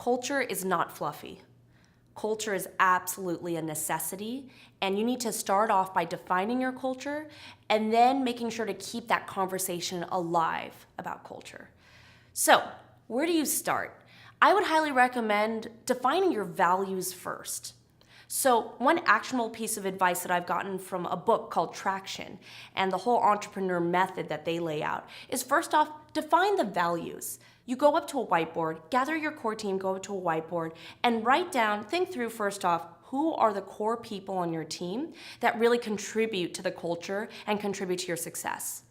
Culture is not fluffy. Culture is absolutely a necessity, and you need to start off by defining your culture and then making sure to keep that conversation alive about culture. So, where do you start? I would highly recommend defining your values first. So, one actionable piece of advice that I've gotten from a book called Traction and the whole entrepreneur method that they lay out is, first off, define the values. You go up to a whiteboard, gather your core team, go up to a whiteboard, and write down, think through first off, who are the core people on your team that really contribute to the culture and contribute to your success.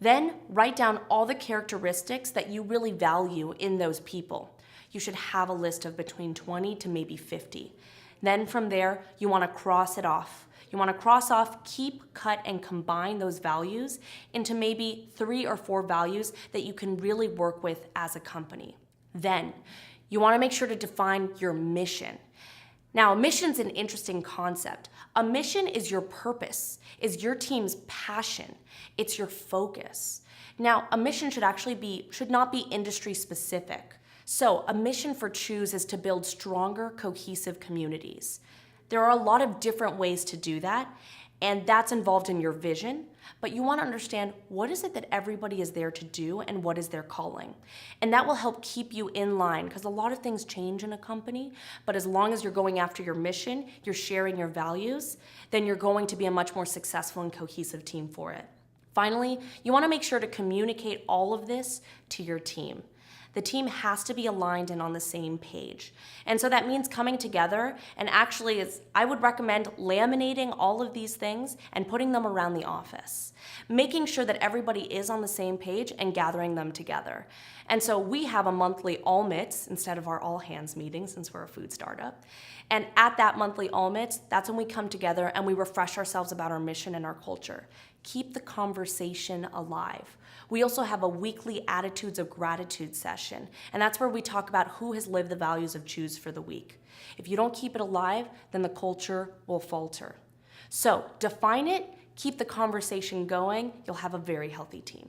Then write down all the characteristics that you really value in those people. You should have a list of between 20 to maybe 50. Then from there, you want to cross it off. You want to cross off, keep, cut, and combine those values into maybe 3 or 4 values that you can really work with as a company. Then, you want to make sure to define your mission. Now, a mission's an interesting concept. A mission is your purpose, is your team's passion, it's your focus. Now, a mission should not be industry specific. So, a mission for Choose is to build stronger, cohesive communities. There are a lot of different ways to do that, and that's involved in your vision, but you want to understand what is it that everybody is there to do and what is their calling. And that will help keep you in line, because a lot of things change in a company, but as long as you're going after your mission, you're sharing your values, then you're going to be a much more successful and cohesive team for it. Finally, you want to make sure to communicate all of this to your team. The team has to be aligned and on the same page. And so that means coming together, and actually I would recommend laminating all of these things and putting them around the office, making sure that everybody is on the same page and gathering them together. And so we have a monthly all-mits instead of our all-hands meeting, since we're a food startup. And at that monthly all-mits, that's when we come together and we refresh ourselves about our mission and our culture. Keep the conversation alive. We also have a weekly Attitudes of Gratitude session, and that's where we talk about who has lived the values of Choose for the week. If you don't keep it alive, then the culture will falter. So define it, keep the conversation going, you'll have a very healthy team.